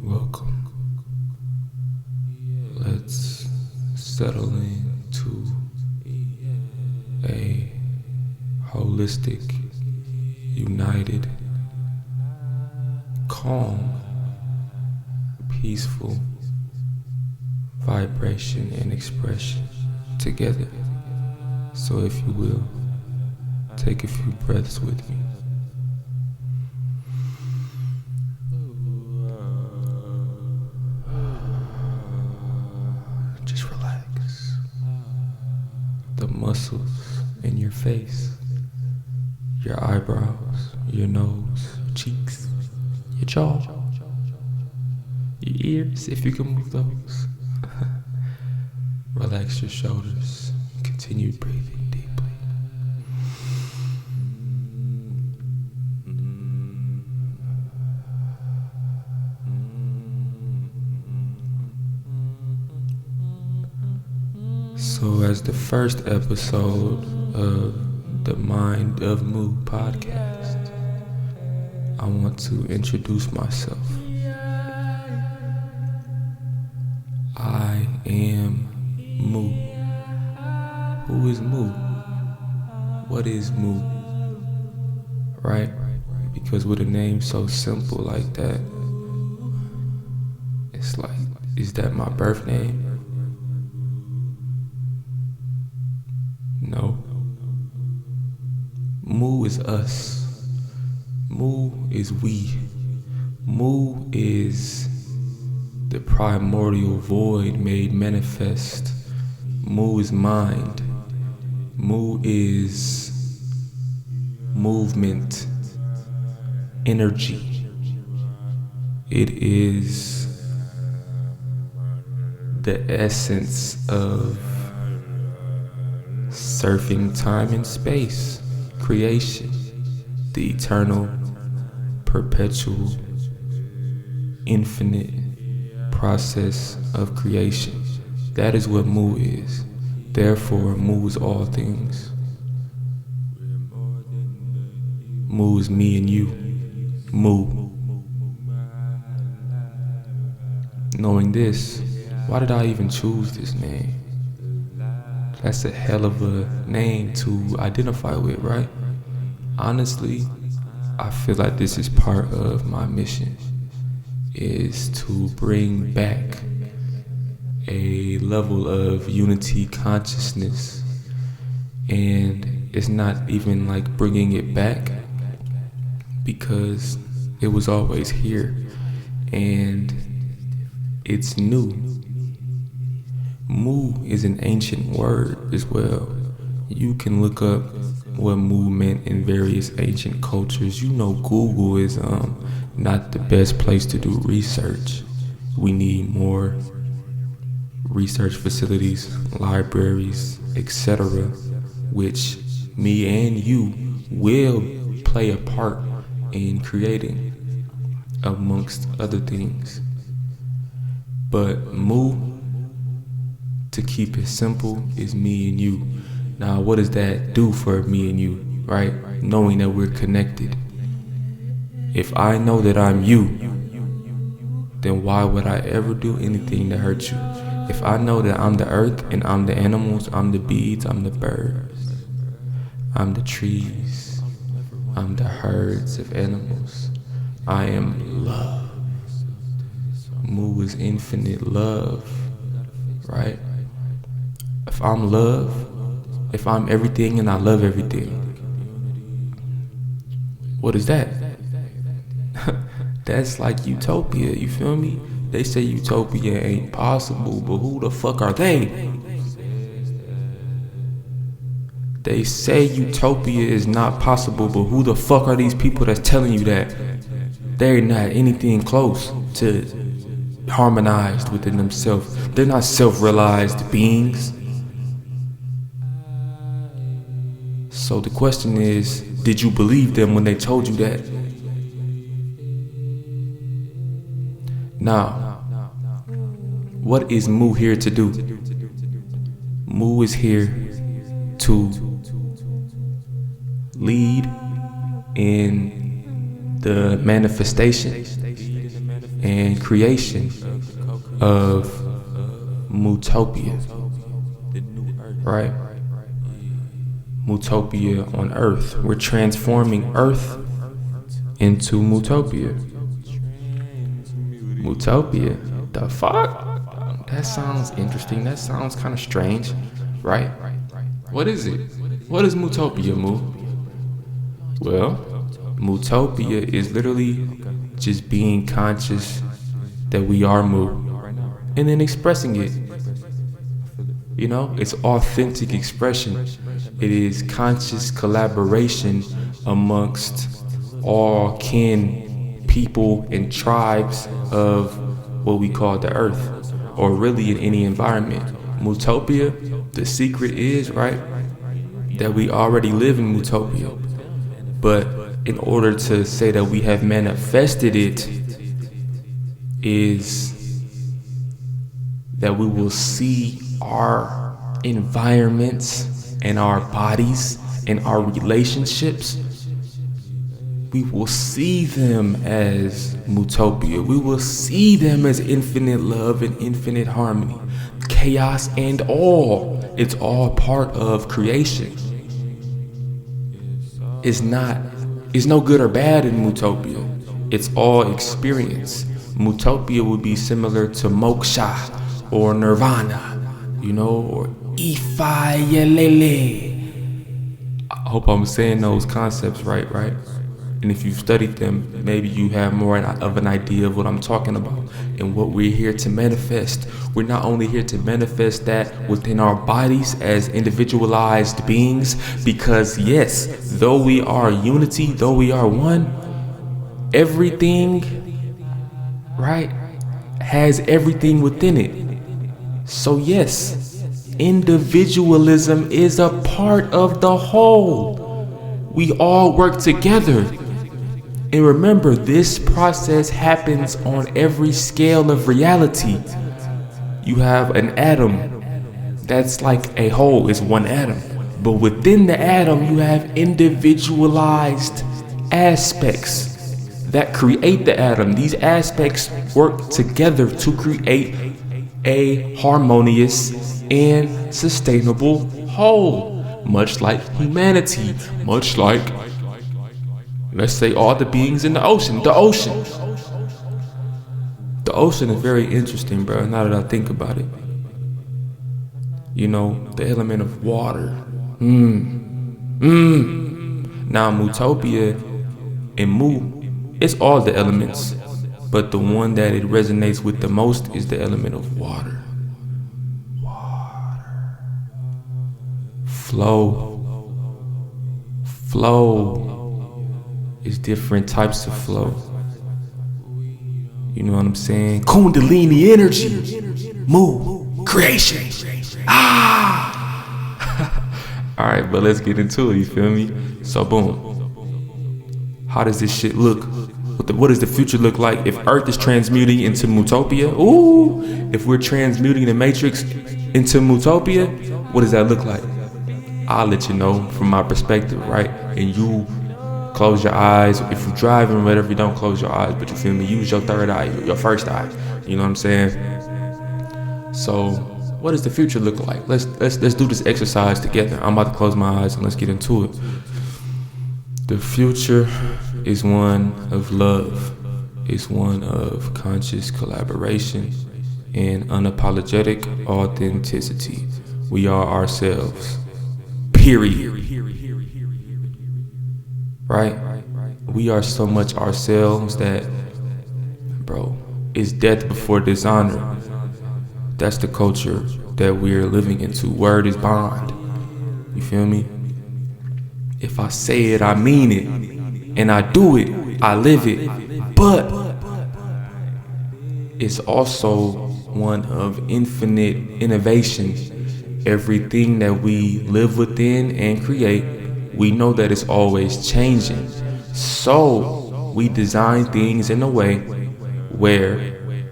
Welcome. Let's settle into a holistic, united, calm, peaceful vibration and expression together. So if you will, take a few breaths with me. Just relax. The muscles in your face, your eyebrows, your nose, your cheeks, your jaw, your ears, if you can move those. Relax your shoulders. Continue breathing deeply. So as the first episode of the Mind of Muur podcast, I want to introduce myself. I am Muur. Who is Muur? What is Muur? Right? Because with a name so simple like that, it's like, is that my birth name? No. Muur is us. Muur is we. Muur is the primordial void made manifest. Muur is mind. Muur is movement, energy. It is the essence of surfing time and space, creation, the eternal, perpetual, infinite process of creation. That is what Muur is. Therefore, Muur is all things. Muur is me and you. Muur. Knowing this, why did I even choose this name? That's a hell of a name to identify with, right? Honestly, I feel like this is part of my mission, is to bring back a level of unity consciousness. And it's not even like bringing it back, because it was always here and it's new. Muur is an ancient word as well. You can look up what Muur meant in various ancient cultures. You know, Google is not the best place to do research. We need more research facilities, libraries, etc., which me and you will play a part in creating, amongst other things. But Muur, to keep it simple, is me and you. Now, what does that do for me and you, right? Knowing that we're connected. If I know that I'm you, then why would I ever do anything to hurt you? If I know that I'm the earth and I'm the animals, I'm the bees, I'm the birds, I'm the trees, I'm the herds of animals, I am love. Muur is infinite love, right? If I'm love, if I'm everything and I love everything, what is that? That's like utopia, you feel me? They say utopia ain't possible, but who the fuck are they? They say utopia is not possible, but who the fuck are these people that's telling you that? They're not anything close to harmonized within themselves. They're not self-realized beings. So the question is, did you believe them when they told you that? Now, what is Muur here to do? Muur is here to lead in the manifestation and creation of Mutopia, right? Mutopia on Earth. We're transforming Earth into Mutopia. Mutopia? The fuck? That sounds interesting. That sounds kind of strange, right? What is it? What is Mutopia, Muur? Well, Mutopia is literally just being conscious that we are Muur, and then expressing it. You know, it's authentic expression. It is conscious collaboration amongst all kin, people, and tribes of what we call the earth, or really in any environment. Mutopia, the secret is, right, that we already live in Mutopia. But in order to say that we have manifested it, is that we will see our environments and our bodies and our relationships. We will see them as Mutopia. We will see them as infinite love and infinite harmony, chaos and all. It's all part of creation. It's no good or bad in Mutopia. It's all experience. Mutopia would be similar to moksha or nirvana, you know, or ifayelele. I hope I'm saying those concepts right? And if you've studied them, maybe you have more of an idea of what I'm talking about and what we're here to manifest. We're not only here to manifest that within our bodies as individualized beings, because yes, though we are unity, though we are one, everything, right, has everything within it. So yes, individualism is a part of the whole. We all work together. And remember, this process happens on every scale of reality. You have an atom that's like a whole, is one atom. But within the atom, you have individualized aspects that create the atom. These aspects work together to create a harmonious and sustainable whole. Much like humanity, much like, let's say, all the beings in the ocean. The ocean is very interesting, bro, now that I think about it. You know, the element of water. Now, Mutopia and Mu, it's all the elements, but the one that it resonates with the most is the element of water. Flow is different types of flow. You know what I'm saying? Kundalini energy, Mu, creation. All right, but let's get into it. You feel me? So boom. How does this shit look? What does the future look like if Earth is transmuting into Mutopia? Ooh, if we're transmuting the Matrix into Mutopia, what does that look like? I'll let you know from my perspective, right? And you close your eyes. If you're driving or whatever, you don't close your eyes, but you feel me? Use your third eye, your first eye. You know what I'm saying? So, what does the future look like? Let's do this exercise together. I'm about to close my eyes and let's get into it. The future is one of love. It's one of conscious collaboration and unapologetic authenticity. We are ourselves. Period. Right? We are so much ourselves that, bro, it's death before dishonor. That's the culture that we're living into. Word is bond. You feel me? If I say it, I mean it. And I do it, I live it. But it's also one of infinite innovation. Everything that we live within and create, we know that it's always changing. So we design things in a way where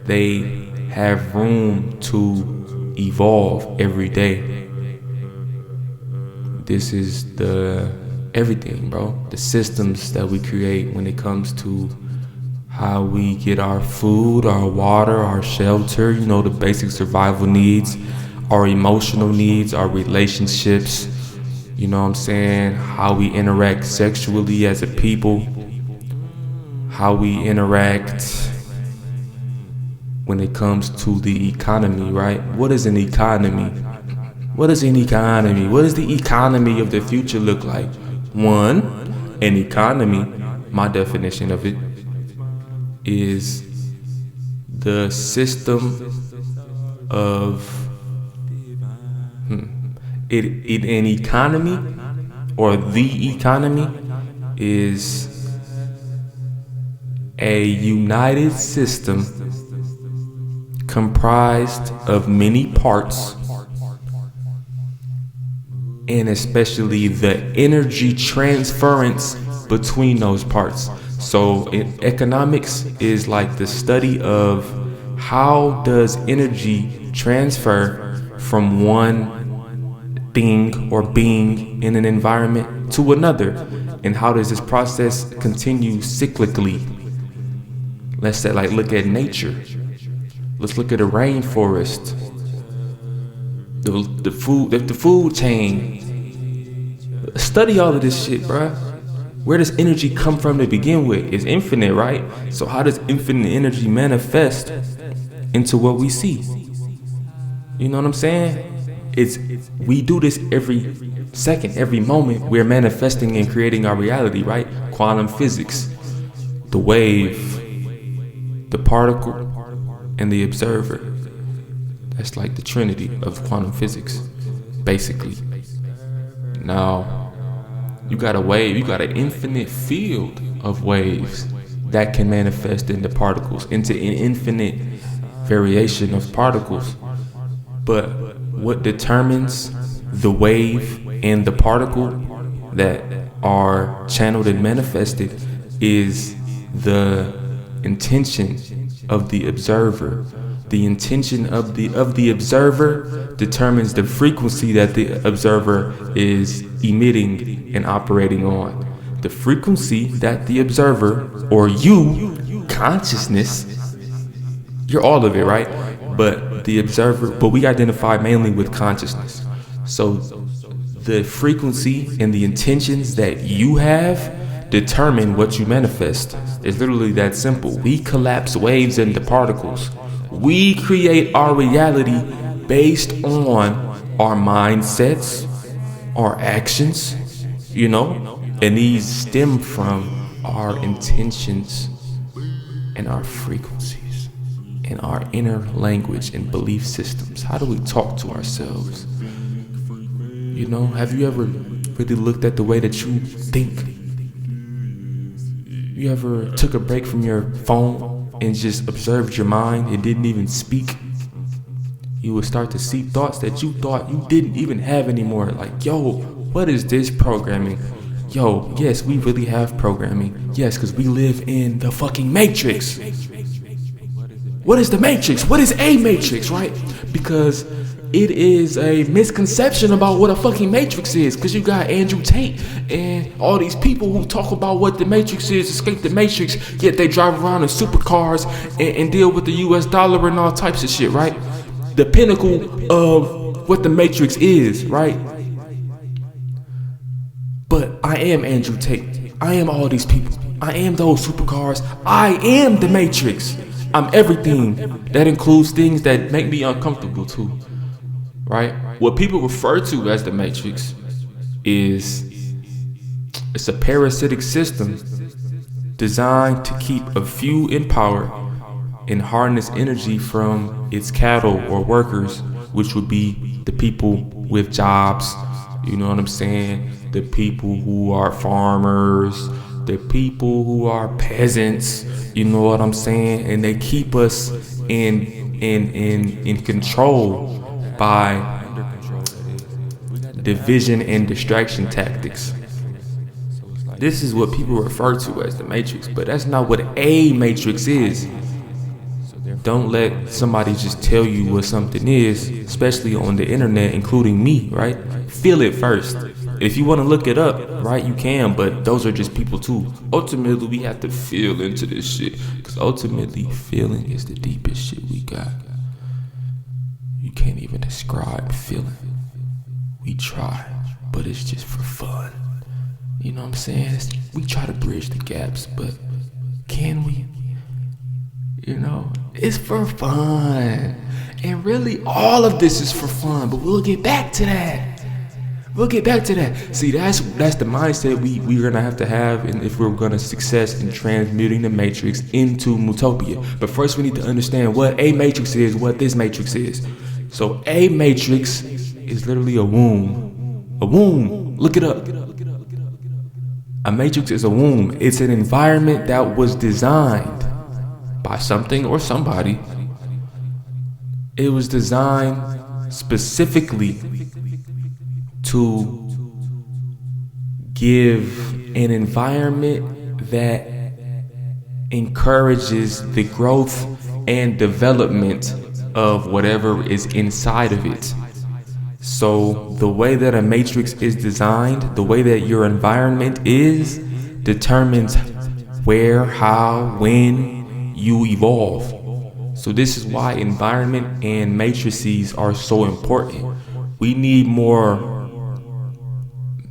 they have room to evolve every day. This is the everything, bro. The systems that we create when it comes to how we get our food, our water, our shelter, the basic survival needs, our emotional needs, our relationships, how we interact sexually as a people, how we interact when it comes to the economy, right? What is an economy? What is an economy? What does the economy of the future look like? One, an economy, my definition of it, is the system of an economy, or the economy is a united system comprised of many parts, and especially the energy transference between those parts. So economics is like the study of how does energy transfer from one thing or being in an environment to another, and how does this process continue cyclically. Let's say, look at nature. Let's look at a rainforest, the food chain. Study all of this shit, bruh. Where does energy come from to begin with? It's infinite, right? So how does infinite energy manifest into what we see? You know what I'm saying? We do this every second, every moment. We're manifesting and creating our reality, right? Quantum physics, the wave, the particle, and the observer. That's like the trinity of quantum physics, basically. Now, you got a wave, you got an infinite field of waves that can manifest into particles, into an infinite variation of particles. But what determines the wave and the particle that are channeled and manifested is the intention of the observer. The intention of the observer determines the frequency that the observer is emitting and operating on. The frequency that the observer, or you, consciousness, you're all of it, right? But the observer, but we identify mainly with consciousness. So the frequency and the intentions that you have determine what you manifest. It's literally that simple. We collapse waves into particles. We create our reality based on our mindsets, our actions, and these stem from our intentions and our frequencies and our inner language and belief systems. How do we talk to ourselves? Have you ever really looked at the way that you think? You ever took a break from your phone and just observed your mind and didn't even speak? You would start to see thoughts that you thought you didn't even have anymore. Like, yo, what is this programming? Yo, yes, we really have programming. Yes, because we live in the fucking matrix. What is the matrix? What is a matrix, right? Because it is a misconception about what a fucking matrix is, because you got Andrew Tate and all these people who talk about what the matrix is, escape the matrix, yet they drive around in supercars and deal with the US dollar and all types of shit, right? The pinnacle of what the matrix is, right? But I am Andrew Tate. I am all these people. I am those supercars. I am the matrix. I'm everything. That includes things that make me uncomfortable too. Right? What people refer to as the matrix it's a parasitic system designed to keep a few in power and harness energy from its cattle or workers, which would be the people with jobs, you know what I'm saying? The people who are farmers, the people who are peasants, you know what I'm saying? And they keep us in control by division and distraction tactics. This is what people refer to as the matrix, but that's not what a matrix is. Don't let somebody just tell you what something is, especially on the internet, including me, right? Feel it first. If you want to look it up, right, you can, but those are just people too. Ultimately, we have to feel into this shit, because ultimately, feeling is the deepest shit we got. You can't even describe feeling. We try, but it's just for fun. You know what I'm saying? We try to bridge the gaps, but can we? You know, it's for fun. And really, all of this is for fun, but we'll get back to that. See, that's the mindset we're gonna have to have, and if we're gonna success in transmuting the matrix into Mutopia. But first, we need to understand what a matrix is, what this matrix is. So, a matrix is literally a womb. A womb. Look it up. A matrix is a womb. It's an environment that was designed by something or somebody. It was designed specifically to give an environment that encourages the growth and development of whatever is inside of it. So the way that a matrix is designed, the way that your environment is, determines where, how, when you evolve. So this is why environment and matrices are so important. We need more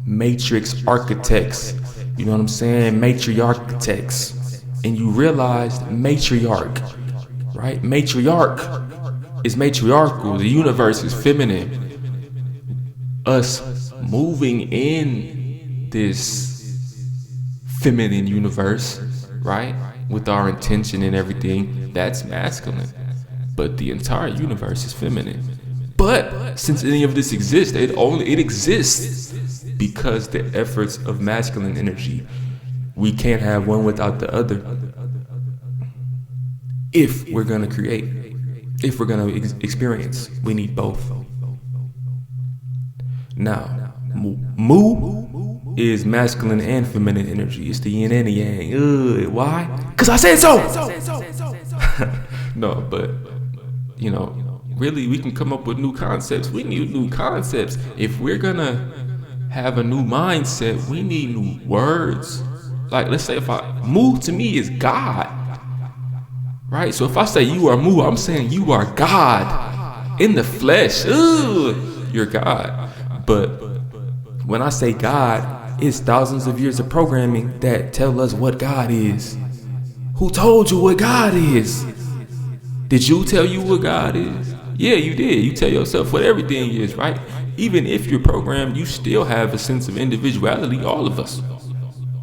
matrix architects, you know what I'm saying? Matriarchitects. And you realize matriarch, right? Matriarch is matriarchal. The universe is feminine. Us moving in this feminine universe, right? With our intention and everything, that's masculine. But the entire universe is feminine. But since any of this exists, it exists because the efforts of masculine energy. We can't have one without the other. If we're gonna create, if we're gonna experience, we need both. Now, Mu is masculine and feminine energy. It's the yin and the yang. Why? Because I said so. No, but you know, really, we can come up with new concepts. We need new concepts. If we're gonna have a new mindset, we need new words. Like, let's say Mu to me is God, right? So if I say you are Mu, I'm saying you are God in the flesh. You're God. But when I say God, it's thousands of years of programming that tell us what God is. Who told you what God is? Did you tell you what God is? Yeah, you did. You tell yourself what everything is, right? Even if you're programmed, you still have a sense of individuality, all of us.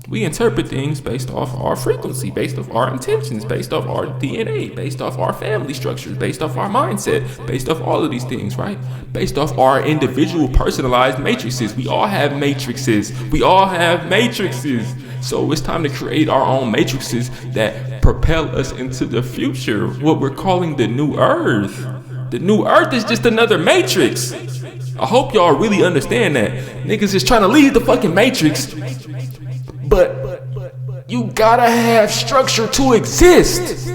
We interpret things based off our frequency, based off our intentions, based off our DNA, based off our family structures, based off our mindset, based off all of these things, right? Based off our individual personalized matrices. We all have matrices. So it's time to create our own matrices that propel us into the future, what we're calling the new earth. The new earth is just another matrix. I hope y'all really understand that. Niggas is trying to leave the fucking matrix, but you gotta have structure to exist.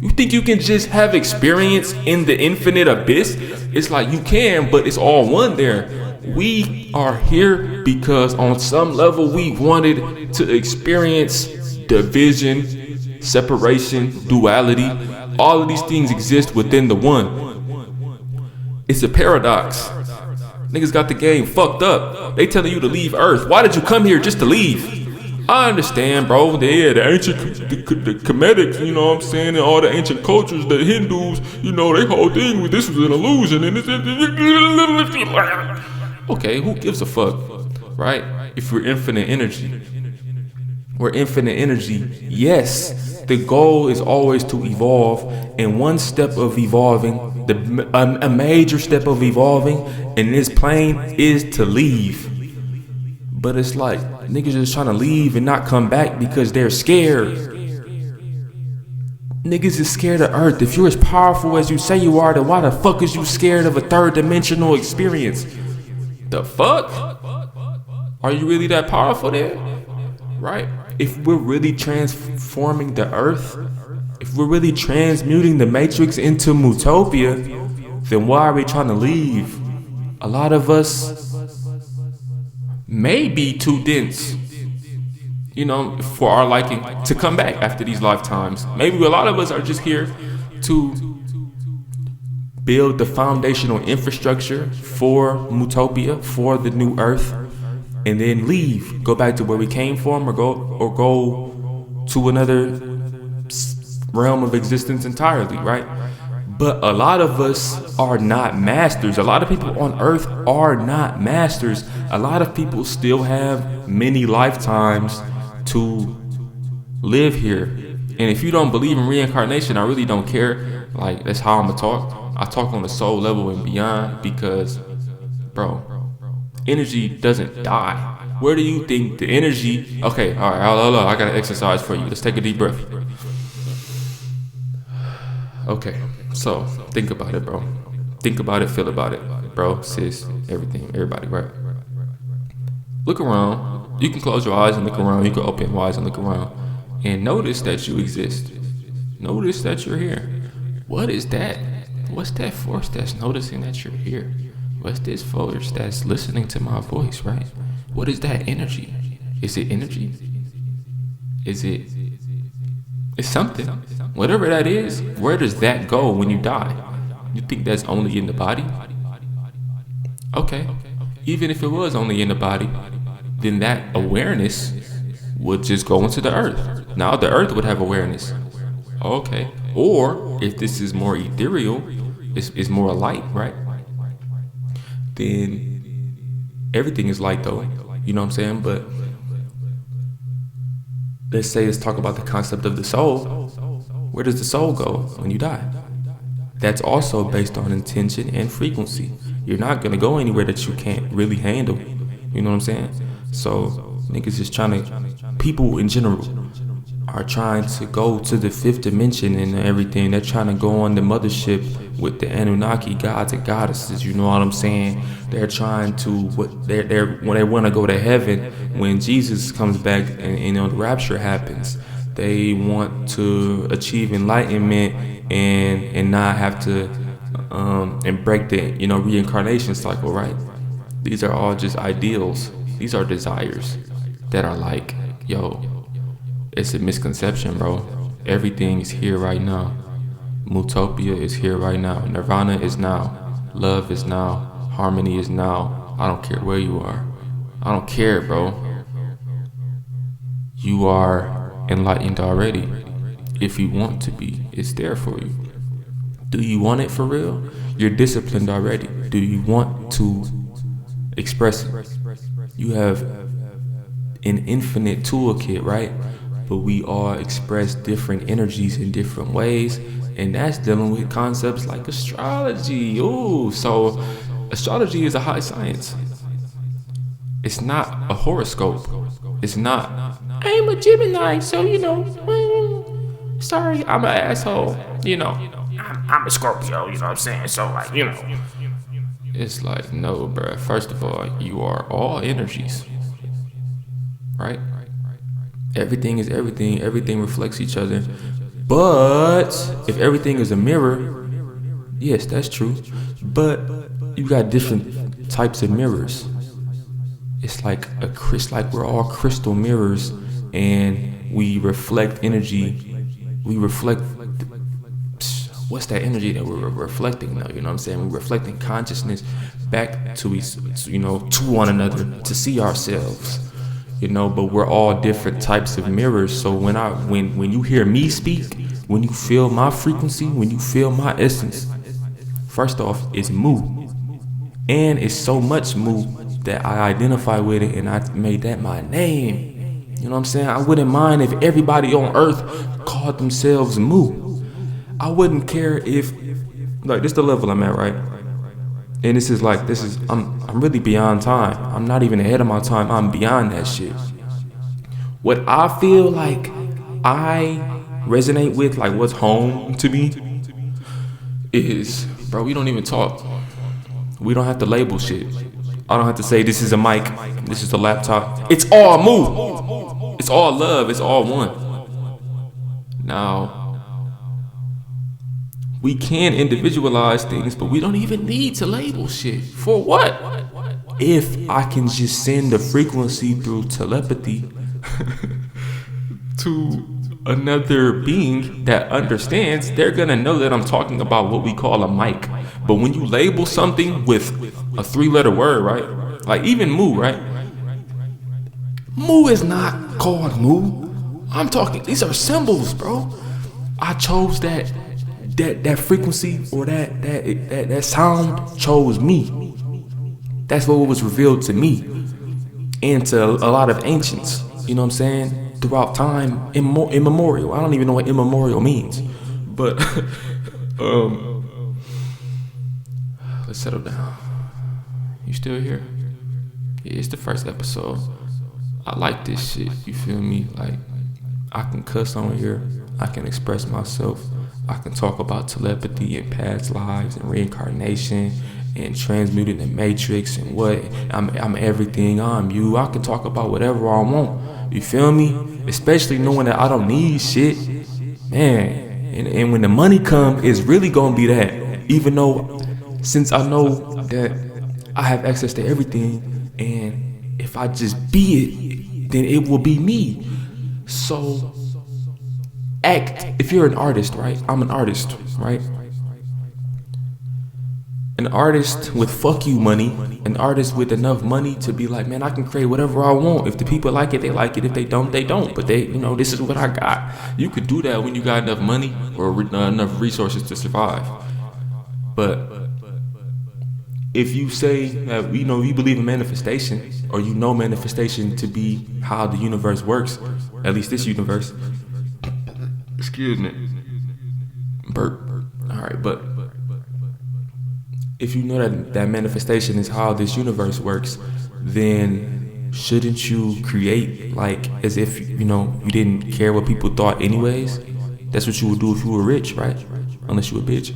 You think you can just have experience in the infinite abyss? It's like you can, but it's all one there. We are here because on some level we wanted to experience division, separation, duality. All of these things exist within the one. It's a paradox. Niggas got the game fucked up. They telling you to leave Earth. Why did you come here just to leave? I understand, bro. Yeah, the ancient, the Kemetic, you know what I'm saying, and all the ancient cultures, the Hindus, you know, they whole thing with this was an illusion, and okay, who gives a fuck, right? If we're infinite energy, yes. The goal is always to evolve, and one step of evolving, a major step of evolving in this plane is to leave. But it's like niggas just trying to leave and not come back because they're scared. Niggas is scared of Earth. If you're as powerful as you say you are, then why the fuck is you scared of a third dimensional experience? The fuck? Are you really that powerful then? Right? If we're really transforming the Earth, if we're really transmuting the Matrix into Mutopia, then why are we trying to leave? A lot of us may be too dense, for our liking to come back after these lifetimes. Maybe a lot of us are just here to build the foundational infrastructure for Mutopia, for the new earth, and then leave, go back to where we came from, or go to another realm of existence entirely, right? But a lot of us are not masters. A lot of people on earth are not masters. A lot of people still have many lifetimes to live here. And if you don't believe in reincarnation, I really don't care. Like, that's how I'm gonna talk. I talk on the soul level and beyond, because, bro, energy doesn't die. Where do you think the energy... Okay, all right, hold on. I got an exercise for you. Let's take a deep breath. Okay, so think about it, bro. Think about it, feel about it. Bro, sis, everything, everybody, right? Look around. You can close your eyes and look around. You can open your eyes and look around. And notice that you exist. Notice that you're here. What is that? What's that force that's noticing that you're here? What's this force that's listening to my voice, right? What is that energy? Is it energy? It's something. Whatever that is, where does that go when you die? You think that's only in the body? Okay. Even if it was only in the body, then that awareness would just go into the earth. Now the earth would have awareness. Okay. Or if this is more ethereal, it's more light, right? Then everything is light, though. You know what I'm saying? But let's talk about the concept of the soul. Where does the soul go when you die? That's also based on intention and frequency. You're not going to go anywhere that you can't really handle. You know what I'm saying? So niggas just people in general are trying to go to the fifth dimension and everything. They're trying to go on the mothership with the Anunnaki gods and goddesses. You know what I'm saying? They're trying to when they want to go to heaven when Jesus comes back and the rapture happens. They want to achieve enlightenment and not have to and break the reincarnation cycle, right? These are all just ideals. These are desires that are like, yo, it's a misconception, bro. Everything is here right now. Mutopia is here right now. Nirvana is now. Love is now. Harmony is now. I don't care where you are. I don't care, bro. You are enlightened already. If you want to be, it's there for you. Do you want it for real? You're disciplined already. Do you want to express it? You have an infinite toolkit, right? But we all express different energies in different ways, and that's dealing with concepts like astrology. Ooh, so astrology is a high science. It's not a horoscope. It's not, I'm a Gemini, so sorry, I'm an asshole. I'm a Scorpio, you know what I'm saying? So it's like, no, bruh. First of all, you are all energies, right? Everything is everything. Everything reflects each other. But if everything is a mirror, yes, that's true. But you got different types of mirrors. It's like we're all crystal mirrors, and we reflect energy. We reflect. What's that energy that we're reflecting now? You know what I'm saying? We're reflecting consciousness back to one another to see ourselves. But we're all different types of mirrors. So when you hear me speak, when you feel my frequency, when you feel my essence, first off, it's Mu. And it's so much Mu that I identify with it, and I made that my name. You know what I'm saying? I wouldn't mind if everybody on earth called themselves Mu. I wouldn't care if, like, this is the level I'm at, right? And I'm really beyond time. I'm not even ahead of my time. I'm beyond that shit. What I feel like I resonate with, like what's home to me, is, bro, we don't even talk. We don't have to label shit. I don't have to say this is a mic, this is a laptop. It's all Mu. It's all love. It's all one. Now, we can individualize things, but we don't even need to label shit. For what? if I can just send a frequency through telepathy to another being that understands, they're gonna know that I'm talking about what we call a mic. But when you label something with a 3-letter word, right? Like even Mu, right? Mu is not called Mu. I'm talking, these are symbols, bro. I chose that frequency or that sound chose me. That's what was revealed to me and to a lot of ancients. You know what I'm saying? Throughout time, immemorial. I don't even know what immemorial means, but let's settle down. You still here? Yeah, it's the first episode. I like this shit. You feel me? Like, I can cuss on here. I can express myself. I can talk about telepathy and past lives and reincarnation and transmuting the matrix and what I'm everything. I'm you. I can talk about whatever I want. You feel me? Especially knowing that I don't need shit, man. And when the money come, it's really gonna be that. Even though, since I know that I have access to everything, and if I just be it, then it will be me. So act. If you're an artist, right? I'm an artist, right? An artist with fuck you money, an artist with enough money to be like, man, I can create whatever I want. If the people like it, they like it. If they don't, they don't. But they, this is what I got. You could do that when you got enough money or enough resources to survive. But if you say that, you believe in manifestation, or manifestation to be how the universe works, at least this universe. Excuse me. Burp. All right, but if you know that manifestation is how this universe works, then shouldn't you create like as if you didn't care what people thought anyways? That's what you would do if you were rich, right? Unless you were a bitch.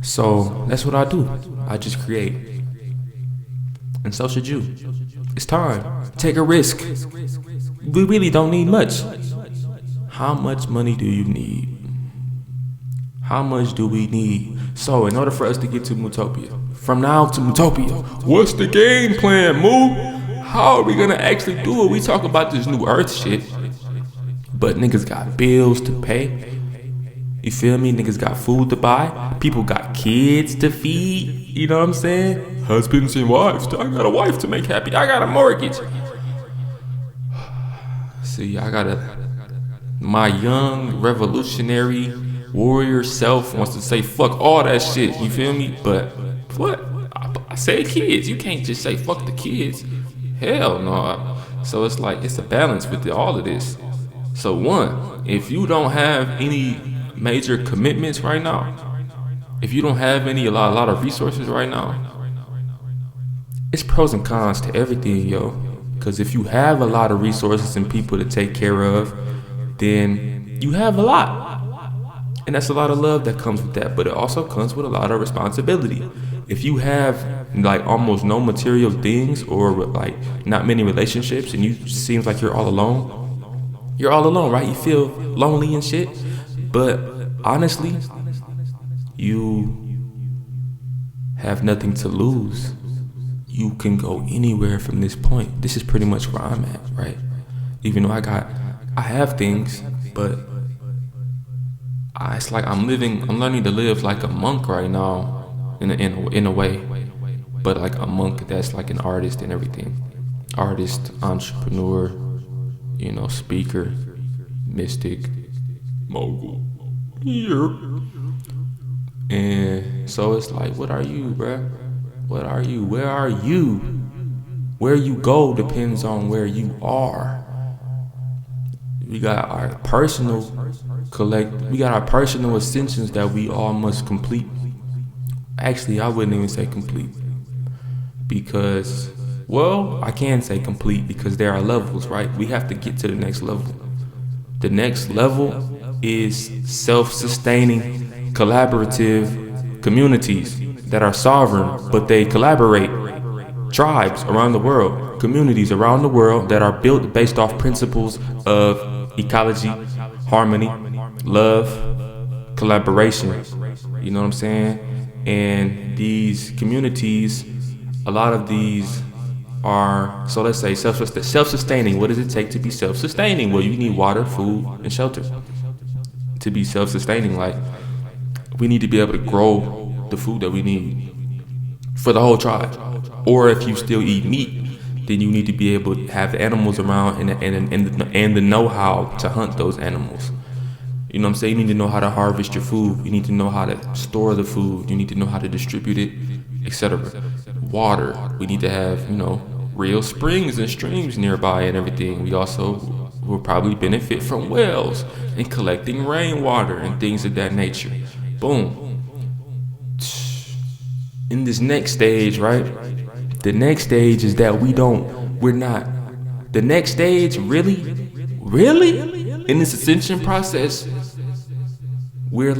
So that's what I do. I just create. And so should you. It's time. Take a risk. We really don't need much. How much money do you need? How much do we need? So in order for us to get to Mutopia, from now to Mutopia, what's the game plan, Mu? How are we gonna actually do it? We talk about this new earth shit, but niggas got bills to pay. You feel me? Niggas got food to buy. People got kids to feed. You know what I'm saying? Husbands and wives. I got a wife to make happy. I got a mortgage. See, my young revolutionary warrior self wants to say fuck all that shit. You feel me? But what? I say kids. You can't just say fuck the kids. Hell no. So it's like it's a balance with all of this. So one, if you don't have any major commitments right now, if you don't have a lot of resources right now, it's pros and cons to everything, yo. Because if you have a lot of resources and people to take care of, then you have a lot. And that's a lot of love that comes with that, but it also comes with a lot of responsibility. If you have like almost no material things or like not many relationships and you seems like you're all alone, right? You feel lonely and shit. But honestly, you have nothing to lose. You can go anywhere from this point. This is pretty much where I'm at, right? Even though I have things, but it's like I'm learning to live like a monk right now, in a way, but like a monk that's like an artist and everything. Artist, entrepreneur, speaker, mystic, mogul. Yeah. And so it's like, what are you, bruh? What are you? Where are you? Where you go depends on where you are. We got our personal ascensions that we all must complete. Actually, I wouldn't even say complete. Because, I can say complete because there are levels, right? We have to get to the next level. The next level is self-sustaining, collaborative communities that are sovereign, but they collaborate. Tribes around the world, communities around the world that are built based off principles of ecology, harmony, love, collaboration. You know what I'm saying? And these communities a lot of these are, so let's say self-sustaining. What does it take to be self-sustaining? Well, you need water, food, and shelter to be self-sustaining. Like, we need to be able to grow the food that we need for the whole tribe. Or if you still eat meat, then you need to be able to have the animals around and the know-how to hunt those animals. You know what I'm saying? You need to know how to harvest your food. You need to know how to store the food. You need to know how to distribute it, etc. Water. We need to have, real springs and streams nearby and everything. We also will probably benefit from wells and collecting rainwater and things of that nature. Boom. In this next stage, right? The next stage is that the next stage, really, in this ascension process, we're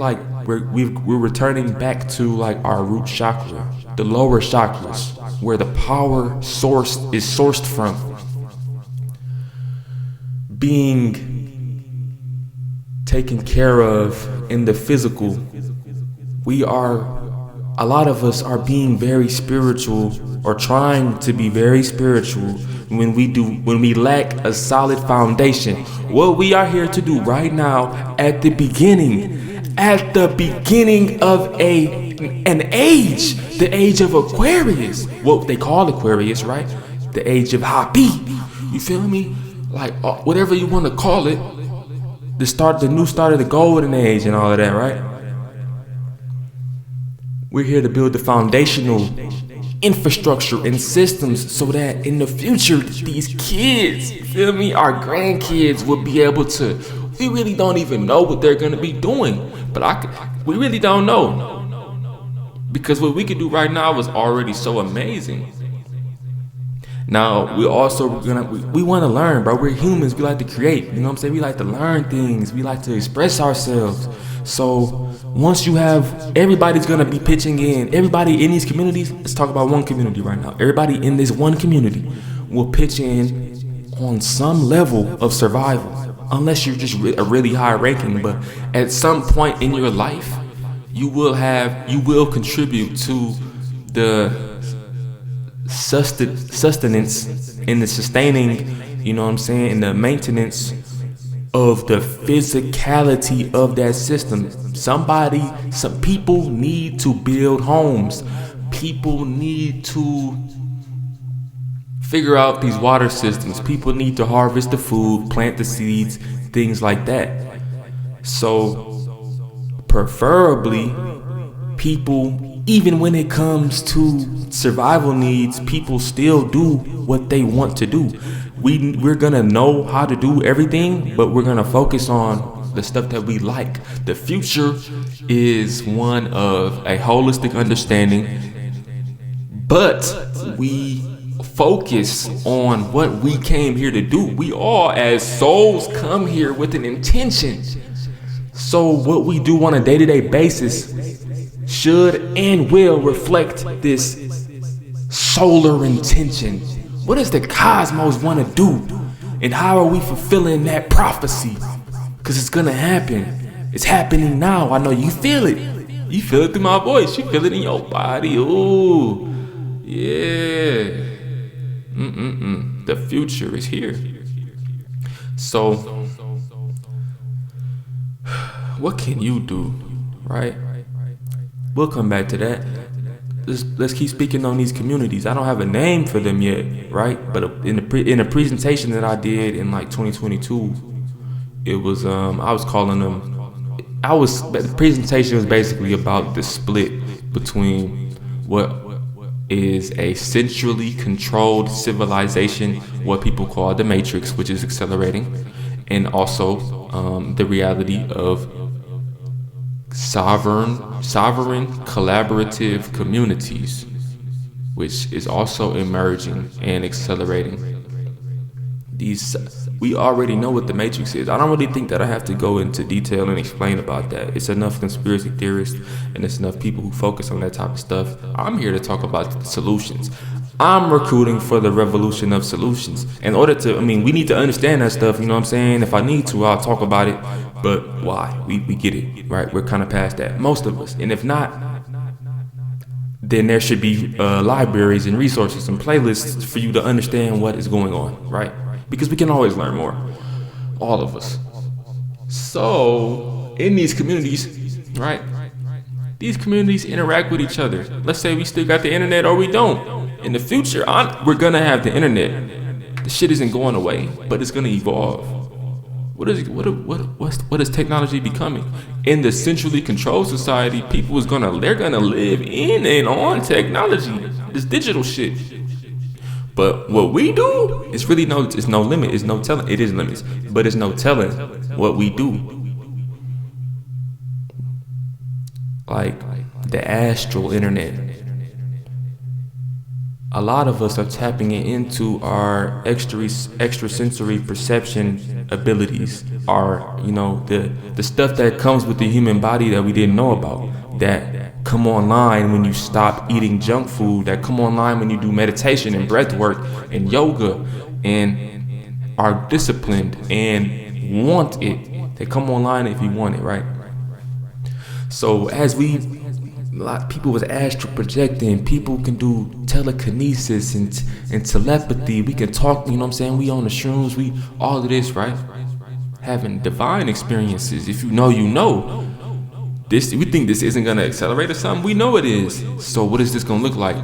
returning back to like our root chakra, the lower chakras, where the power source is sourced from. Being taken care of in the physical, a lot of us are being very spiritual or trying to be very spiritual when we lack a solid foundation. What we are here to do right now at the beginning of an age, the age of Aquarius, what they call Aquarius, right? The age of Happy. You feel me? Like whatever you want to call it, the new start of the golden age and all of that, right? We're here to build the foundational infrastructure and systems so that in the future, these kids, you feel me, our grandkids will be able to, we really don't even know what they're going to be doing, but we really don't know, because what we can do right now is already so amazing. Now, we also we want to learn, bro. We're humans. We like to create. You know what I'm saying? We like to learn things. We like to express ourselves. So once you have, everybody's going to be pitching in. Everybody in these communities, let's talk about one community right now. Everybody in this one community will pitch in on some level of survival, unless you're just a really high ranking. But at some point in your life, you will contribute to the sustenance and the sustaining, you know what I'm saying, and the maintenance of the physicality of that system. Some people need to build homes. People need to figure out these water systems. People need to harvest the food, plant the seeds, things like that. So preferably, people, even when it comes to survival needs, people still do what they want to do. We're gonna know how to do everything, but we're gonna focus on the stuff that we like. The future is one of a holistic understanding, but we focus on what we came here to do. We all, as souls, come here with an intention. So what we do on a day-to-day basis should and will reflect this solar intention. What does the cosmos want to do? And how are we fulfilling that prophecy? Because it's going to happen. It's happening now. I know you feel it. You feel it through my voice. You feel it in your body. Ooh, yeah. The future is here. So, what can you do, right? We'll come back to that. Let's keep speaking on these communities. I don't have a name for them yet, right? But in a presentation that I did in like 2022, it was I was calling them. The presentation was basically about the split between what is a centrally controlled civilization, what people call the Matrix, which is accelerating, and also the reality of sovereign collaborative communities, which is also emerging and accelerating. We already know what the Matrix is. I don't really think that I have to go into detail and explain about that. It's enough conspiracy theorists and it's enough people who focus on that type of stuff. I'm here to talk about the solutions. I'm recruiting for the revolution of solutions. In order to, we need to understand that stuff, you know what I'm saying? If I need to, I'll talk about it. But why? We get it, right? We're kind of past that, most of us. And if not, then there should be libraries and resources and playlists for you to understand what is going on, right? Because we can always learn more, all of us. So in these communities, right, these communities interact with each other. Let's say we still got the internet or we don't. In the future, we're gonna have the internet. The shit isn't going away, but it's gonna evolve. What is technology becoming? In the centrally controlled society, they're gonna live in and on technology, this digital shit. But what we do is really it's no limit, it's no telling. It is limits, but it's no telling what we do. Like the astral internet. A lot of us are tapping into our extrasensory perception abilities, the stuff that comes with the human body that we didn't know about, that come online when you stop eating junk food, that come online when you do meditation and breath work and yoga and are disciplined and want it. They come online if you want it, right? So as a lot of people was astral projecting, people can do telekinesis and telepathy. We can talk, we on the shrooms, all of this, right? Having divine experiences. If you know, you know. We think this isn't gonna accelerate or something. We know it is. So what is this gonna look like?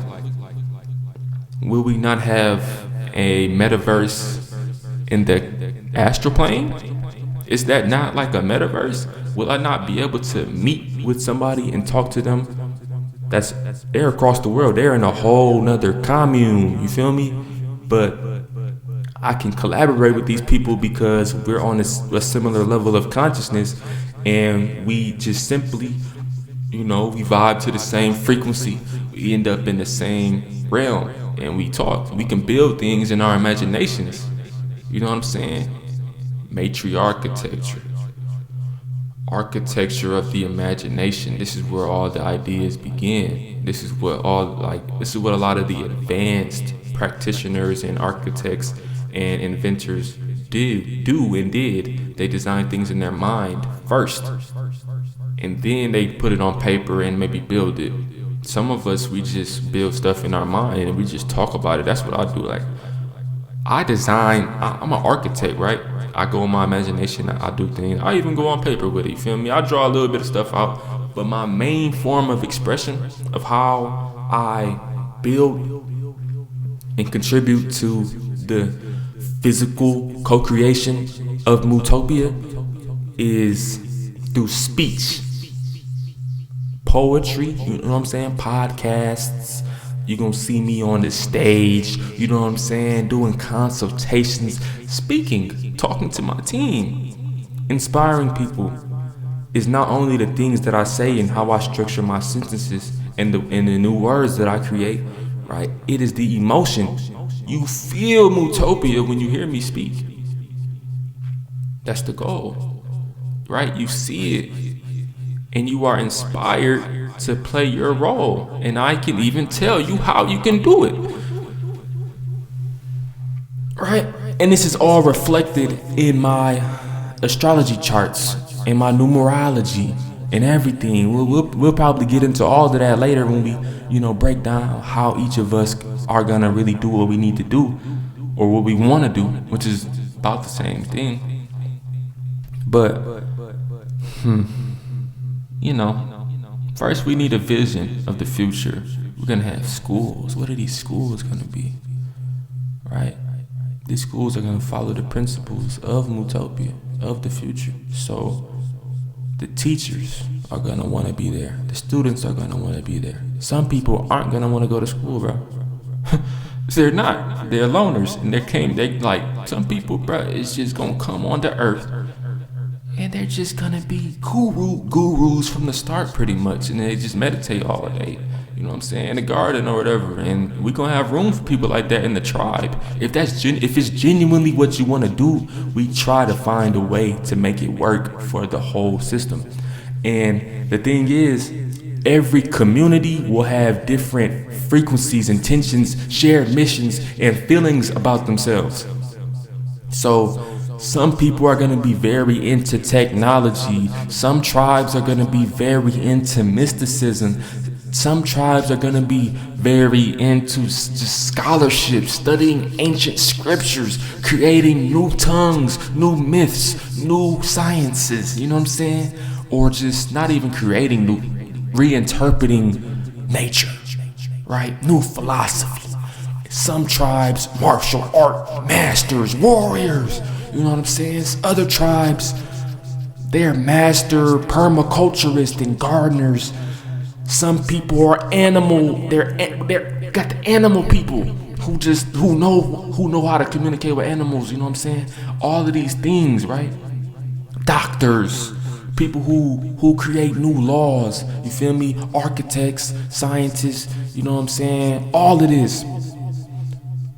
Will we not have a metaverse in the astral plane? Is that not like a metaverse? Will I not be able to meet with somebody and talk to them? They're across the world. They're in a whole nother commune. You feel me? But I can collaborate with these people because we're on a similar level of consciousness, and we just simply, we vibe to the same frequency. We end up in the same realm, and we talk. We can build things in our imaginations. You know what I'm saying? Matriarchitecture. Architecture of the imagination. This is where all the ideas begin. This is what a lot of the advanced practitioners and architects and inventors do and did. They design things in their mind first, and then they put it on paper and maybe build it. Some of us, we just build stuff in our mind and we just talk about it. That's what I do. Like, I'm an architect, right? I go in my imagination, I do things. I even go on paper with it, you feel me? I draw a little bit of stuff out, but my main form of expression of how I build and contribute to the physical co-creation of Mutopia is through speech, poetry, you know what I'm saying? Podcasts. You're gonna see me on the stage, you know what I'm saying, doing consultations, speaking, talking to my team, inspiring people. Is not only the things that I say and how I structure my sentences and the new words that I create, right? It is the emotion. You feel Mutopia when you hear me speak. That's the goal, right? You see it and you are inspired to play your role, and I can even tell you how you can do it, right? And this is all reflected in my astrology charts and my numerology and everything. We'll probably get into all of that later when we break down how each of us are gonna really do what we need to do or what we want to do, which is about the same thing. But first, we need a vision of the future. We're going to have schools. What are these schools going to be? Right? These schools are going to follow the principles of Mutopia, of the future. So the teachers are going to want to be there. The students are going to want to be there. Some people aren't going to want to go to school, bro. They're not. They're loners. And some people, bro, it's just going to come onto earth. And they're just gonna be gurus from the start, pretty much, and they just meditate all day. You know what I'm saying? In the garden or whatever. And we're gonna have room for people like that in the tribe. If it's genuinely what you want to do, we try to find a way to make it work for the whole system. And the thing is, every community will have different frequencies, intentions, shared missions, and feelings about themselves. So some people are going to be very into technology. Some tribes are going to be very into mysticism. Some tribes are gonna be very into just scholarship, studying ancient scriptures, creating new tongues, new myths, new sciences, you know what I'm saying? Or just not even creating new, reinterpreting nature, right? New philosophy. Some tribes, martial art masters, warriors, you know what I'm saying? Other tribes, they're master permaculturists and gardeners. Some people are animal. They're got the animal people who know how to communicate with animals. You know what I'm saying? All of these things, right? Doctors, people who create new laws. You feel me? Architects, scientists. You know what I'm saying? All of this.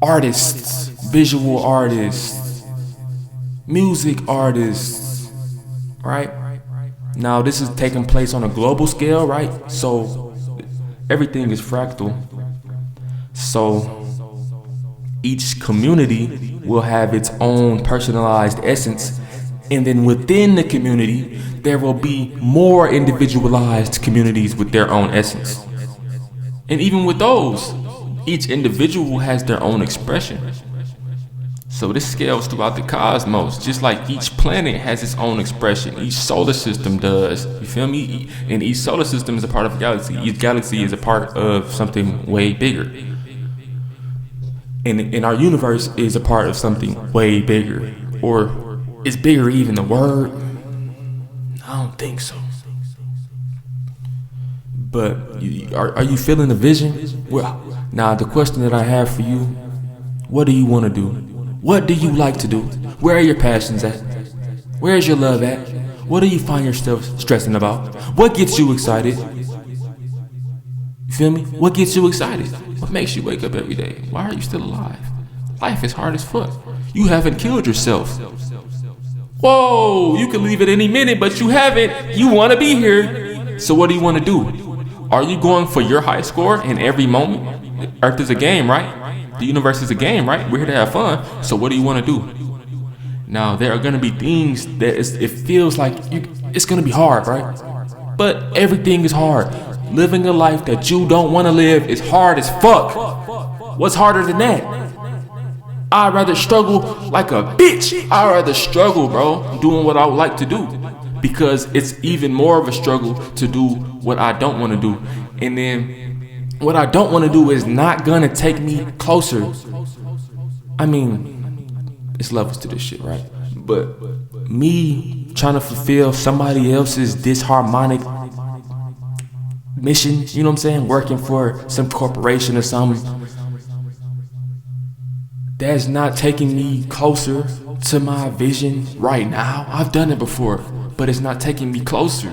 Artists, visual artists, music artists, right? Now this is taking place on a global scale, right? So everything is fractal. So each community will have its own personalized essence, and then within the community there will be more individualized communities with their own essence. And even with those, each individual has their own expression. So this scales throughout the cosmos, just like each planet has its own expression. Each solar system does. You feel me? And each solar system is a part of a galaxy. Each galaxy is a part of something way bigger. And our universe is a part of something way bigger. Or is bigger even the word? I don't think so. But are you feeling the vision? Well, now the question that I have for you, what do you want to do? What do you like to do? Where are your passions at? Where is your love at? What do you find yourself stressing about? What gets you excited? You feel me? What gets you excited? What makes you wake up every day? Why are you still alive? Life is hard as fuck. You haven't killed yourself. Whoa, you can leave at any minute, but you haven't. You want to be here. So what do you want to do? Are you going for your high score in every moment? Earth is a game, right? The universe is a game, right? We're here to have fun. So what do you want to do? Now, there are going to be things that it feels like it's going to be hard, right? But everything is hard. Living a life that you don't want to live is hard as fuck. What's harder than that? I'd rather struggle like a bitch. I'd rather struggle, bro, doing what I would like to do. Because it's even more of a struggle to do what I don't want to do. And then what I don't want to do is not gonna take me closer. I mean, it's levels to this shit, right? But me trying to fulfill somebody else's disharmonic mission, you know what I'm saying? Working for some corporation or something, that's not taking me closer to my vision right now. I've done it before, but it's not taking me closer.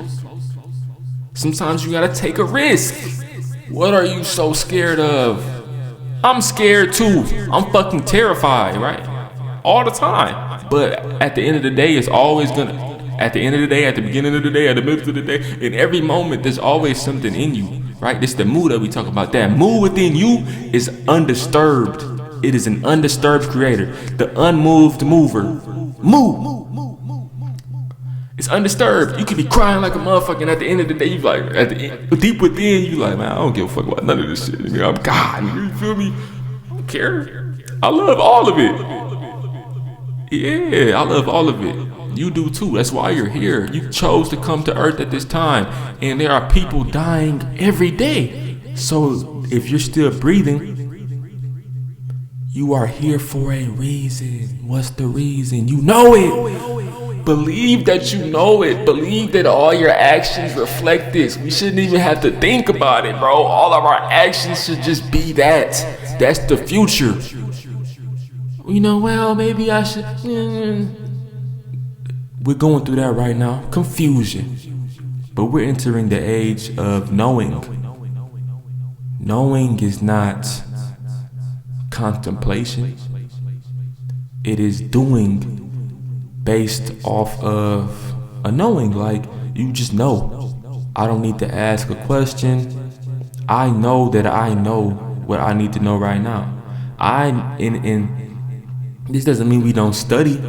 Sometimes you gotta take a risk. What are you so scared of? I'm scared too. I'm fucking terrified, right? All the time. But at the end of the day, it's always gonna, at the end of the day, at the beginning of the day, at the middle of the day, in every moment, there's always something in you, right? This is the mood that we talk about. That mood within you is undisturbed. It is an undisturbed creator. The unmoved mover. Move. It's undisturbed. You could be crying like a motherfucker, and at the end of the day, you like, at the end, deep within, you like, man, I don't give a fuck about none of this shit. I'm God. You feel me? I don't care. I love all of it. Yeah, I love all of it. You do too. That's why you're here. You chose to come to Earth at this time, and there are people dying every day. So if you're still breathing, you are here for a reason. What's the reason? You know it. Believe that you know it. Believe that all your actions reflect this. We shouldn't even have to think about it, bro. All of our actions should just be that. That's the future. You know, well, maybe I should. We're going through that right now. Confusion. But we're entering the age of knowing. Knowing is not contemplation. It is doing. Based off of a knowing, like you just know. I don't need to ask a question. I know that I know what I need to know right now. This doesn't mean we don't study.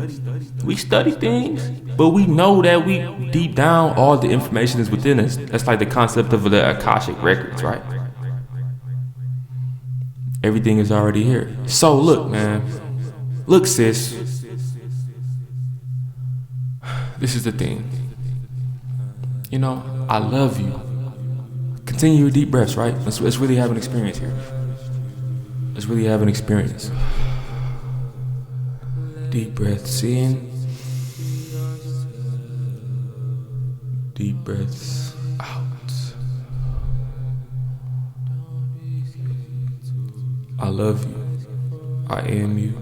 We study things, but we know that we deep down all the information is within us. That's like the concept of the Akashic records, right? Everything is already here. So look, man. Look, sis. This is the thing. You know, I love you. Continue your deep breaths, right? Let's really have an experience here. Let's really have an experience. Deep breaths in. Deep breaths out. I love you. I am you.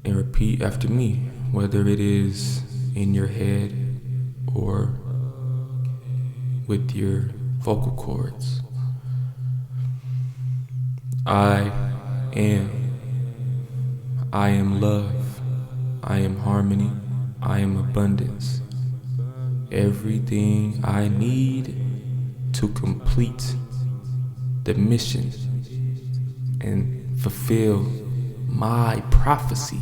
And repeat after me, whether it is in your head or with your vocal cords. I am love. I am harmony. I am abundance. Everything I need to complete the mission and fulfill my prophecy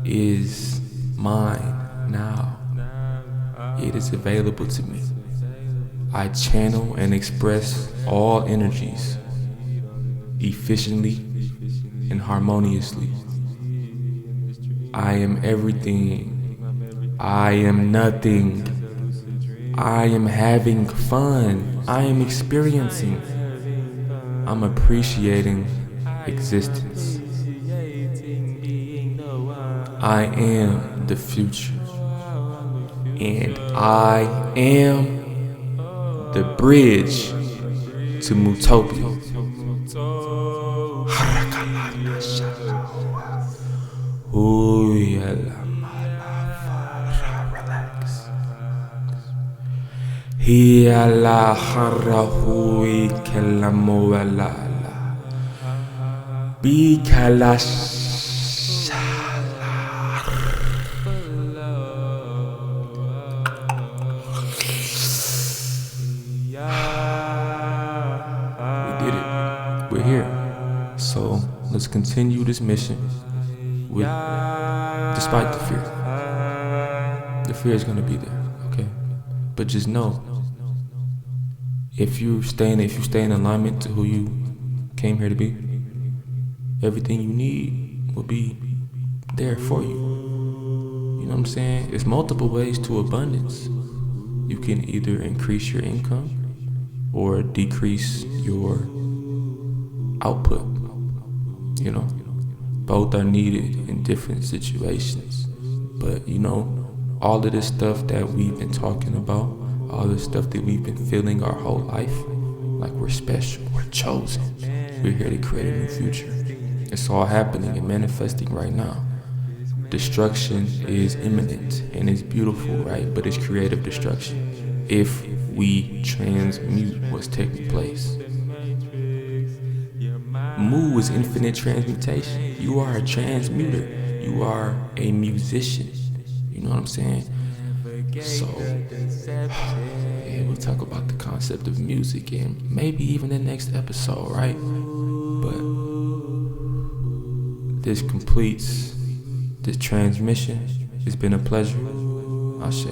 is mine now. It is available to me. I channel and express all energies efficiently and harmoniously. I am everything. I am nothing. I am having fun. I am experiencing. I'm appreciating existence. I am the future. And I am the bridge to Mutopia. Relax. Hiya la harahui kelamu ala bikalash. We're here. So let's continue this mission with, despite the fear. The fear is gonna be there, okay? But just know, if you stay in alignment to who you came here to be, everything you need will be there for you. You know what I'm saying? There's multiple ways to abundance. You can either increase your income or decrease your output. You know, both are needed in different situations. But you know, all of this stuff that we've been talking about, all this stuff that we've been feeling our whole life, like we're special, we're chosen, we're here to create a new future. It's all happening and manifesting right now. Destruction is imminent and it's beautiful, right? But it's creative destruction if we transmute what's taking place. Muur is infinite transmutation. You are a transmuter. You are a musician. You know what I'm saying? So, yeah, we'll talk about the concept of music and maybe even the next episode, right? But this completes this transmission. It's been a pleasure. Ashe.